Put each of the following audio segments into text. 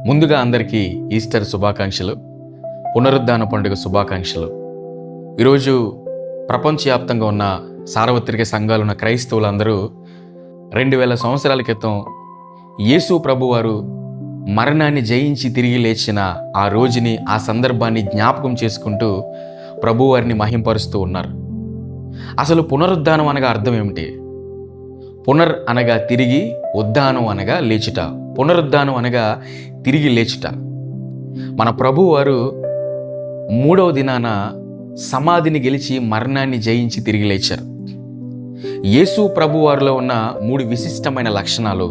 ముందుగా అందరికీ ఈస్టర్ శుభాకాంక్షలు, పునరుద్ధాన పండుగ శుభాకాంక్షలు. ఈరోజు ప్రపంచవ్యాప్తంగా ఉన్న సార్వత్రిక సంఘాలు ఉన్న క్రైస్తవులందరూ 2000 సంవత్సరాల క్రితం యేసు ప్రభువారు మరణాన్ని జయించి తిరిగి లేచిన ఆ రోజుని, ఆ సందర్భాన్ని జ్ఞాపకం చేసుకుంటూ ప్రభువారిని మహింపరుస్తూ ఉన్నారు. అసలు పునరుద్ధానం అనగా అర్థం ఏమిటి? పునర్ అనగా తిరిగి, ఉద్ధానం అనగా లేచుట. పునరుద్ధానం అనగా తిరిగి లేచుట. మన ప్రభువారు 3వ దినాన సమాధిని గెలిచి మరణాన్ని జయించి తిరిగి లేచారు. యేసు ప్రభువారిలో ఉన్న 3 విశిష్టమైన లక్షణాలు.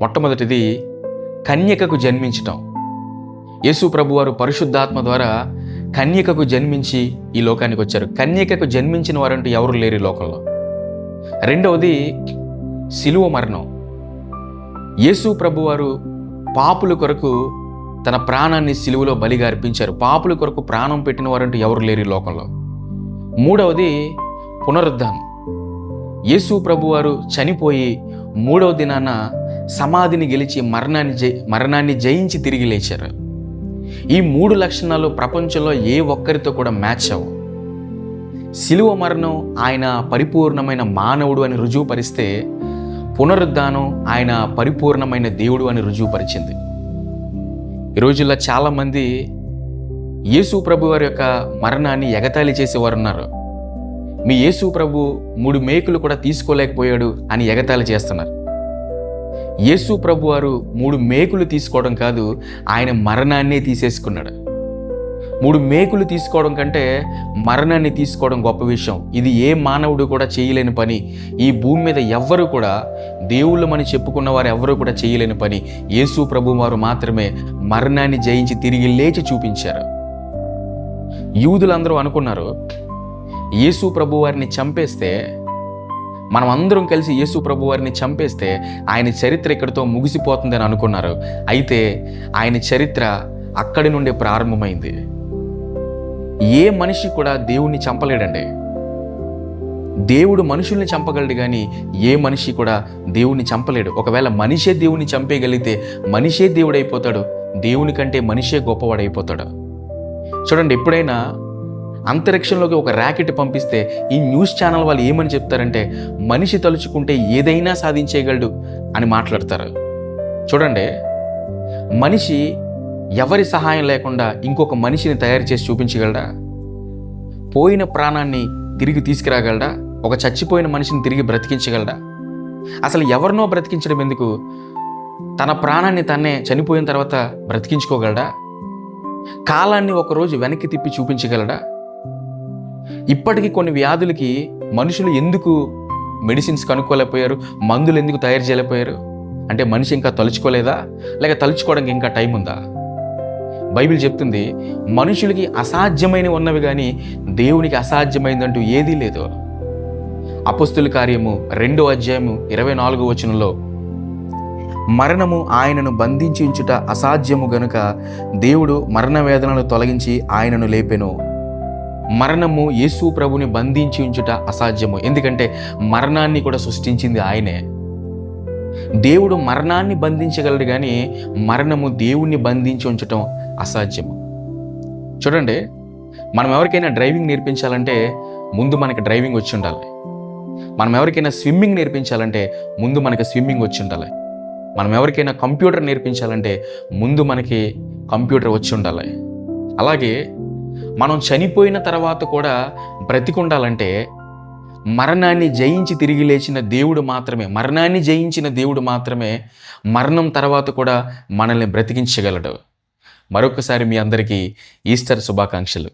మొట్టమొదటిది కన్యకకు జన్మించటం. యేసు ప్రభువారు పరిశుద్ధాత్మ ద్వారా కన్యకకు జన్మించి ఈ లోకానికి వచ్చారు. కన్యకకు జన్మించిన వారంటూ ఎవరు లేరు ఈ లోకంలో. రెండవది శిలువ మరణం. యేసు ప్రభువారు పాపుల కొరకు తన ప్రాణాన్ని శిలువలో బలిగా అర్పించారు. పాపుల కొరకు ప్రాణం పెట్టిన వారంటూ ఎవరు లేరు ఈ లోకంలో. మూడవది పునరుద్ధానం. యేసు ప్రభువారు చనిపోయి 3వ దినాన సమాధిని గెలిచి మరణాన్ని జయించి తిరిగి లేచారు. ఈ 3 లక్షణాలు ప్రపంచంలో ఏ ఒక్కరితో కూడా మ్యాచ్ అవ్వవు. శిలువ మరణం ఆయన పరిపూర్ణమైన మానవుడు అని రుజువుపరిస్తే, పునరుద్ధానం ఆయన పరిపూర్ణమైన దేవుడు అని రుజువుపరిచింది. ఈ రోజుల్లో చాలామంది యేసు ప్రభు వారి యొక్క మరణాన్ని ఎగతాళి చేసేవారు ఉన్నారు. మీ యేసు ప్రభు 3 మేకులు కూడా తీసుకోలేకపోయాడు అని ఎగతాళి చేస్తున్నారు. యేసు ప్రభు వారు 3 మేకులు తీసుకోవడం కాదు, ఆయన మరణాన్నే తీసేసుకున్నాడు. 3 మేకులు తీసుకోవడం కంటే మరణాన్ని తీసుకోవడం గొప్ప విషయం. ఇది ఏ మానవుడు కూడా చేయలేని పని. ఈ భూమి మీద ఎవ్వరూ కూడా, దేవుళ్ళమని చెప్పుకున్న వారు ఎవ్వరూ కూడా చేయలేని పని. యేసు ప్రభు వారు మాత్రమే మరణాన్ని జయించి తిరిగి లేచి చూపించారు. యూదులందరూ అనుకున్నారు, యేసు ప్రభు వారిని చంపేస్తే, మనం అందరం కలిసి యేసు ప్రభు వారిని చంపేస్తే ఆయన చరిత్ర ఇక్కడితో ముగిసిపోతుందని అనుకున్నారు. అయితే ఆయన చరిత్ర అక్కడి నుండి ప్రారంభమైంది. ఏ మనిషి కూడా దేవుణ్ణి చంపలేడండి. దేవుడు మనుషుల్ని చంపగలడు, కానీ ఏ మనిషి కూడా దేవుణ్ణి చంపలేడు. ఒకవేళ మనిషే దేవుణ్ణి చంపేయగలిగితే మనిషే దేవుడైపోతాడు, దేవుని కంటే మనిషే గొప్పవాడైపోతాడు. చూడండి, ఎప్పుడైనా అంతరిక్షంలోకి ఒక ర్యాకెట్ పంపిస్తే ఈ న్యూస్ ఛానల్ వాళ్ళు ఏమని చెప్తారంటే, మనిషి తలుచుకుంటే ఏదైనా సాధించేయగలడు అని మాట్లాడతారు. చూడండి, మనిషి ఎవరి సహాయం లేకుండా ఇంకొక మనిషిని తయారు చేసి చూపించగలడా? పోయిన ప్రాణాన్ని తిరిగి తీసుకురాగలడా? ఒక చచ్చిపోయిన మనిషిని తిరిగి బ్రతికించగలడా? అసలు ఎవరినో బ్రతికించడం ఎందుకు, తన ప్రాణాన్ని తన్నే చనిపోయిన తర్వాత బ్రతికించుకోగలడా? కాలాన్ని ఒకరోజు వెనక్కి తిప్పి చూపించగలడా? ఇప్పటికీ కొన్ని వ్యాధులకి మనుషులు ఎందుకు మెడిసిన్స్ కనుక్కోలేకపోయారు, మందులు ఎందుకు తయారు చేయలేకపోయారు అంటే మనిషి ఇంకా తలుచుకోలేదా, లేక తలుచుకోవడానికి ఇంకా టైం ఉందా? బైబిల్ చెప్తుంది, మనుషులకి అసాధ్యమైనవి ఉన్నవి కానీ దేవునికి అసాధ్యమైందంటూ ఏదీ లేదు. అపొస్తలుల కార్యము 2వ అధ్యాయము 24వ వచనంలో, మరణము ఆయనను బంధించి ఉంచుట అసాధ్యము గనుక దేవుడు మరణ వేదనను తొలగించి ఆయనను లేపెను. మరణము యేసు ప్రభుని బంధించి ఉంచుట అసాధ్యము. ఎందుకంటే మరణాన్ని కూడా సృష్టించింది ఆయనే. దేవుడు మరణాన్ని బంధించగలడు, కానీ మరణము దేవుణ్ణి బంధించి ఉంచటం అసాధ్యము. చూడండి, మనం ఎవరికైనా డ్రైవింగ్ నేర్పించాలంటే ముందు మనకి డ్రైవింగ్ వచ్చి ఉండాలి. మనం ఎవరికైనా స్విమ్మింగ్ నేర్పించాలంటే ముందు మనకి స్విమ్మింగ్ వచ్చి ఉండాలి. మనం ఎవరికైనా కంప్యూటర్ నేర్పించాలంటే ముందు మనకి కంప్యూటర్ వచ్చి ఉండాలి. అలాగే మనం చనిపోయిన తర్వాత కూడా బ్రతికుండాలంటే మరణాన్ని జయించి తిరిగి లేచిన దేవుడు మాత్రమే, మరణాన్ని జయించిన దేవుడు మాత్రమే మరణం తర్వాత కూడా మనల్ని బ్రతికించగలడు. మరొకసారి మీ అందరికీ ఈస్టర్ శుభాకాంక్షలు.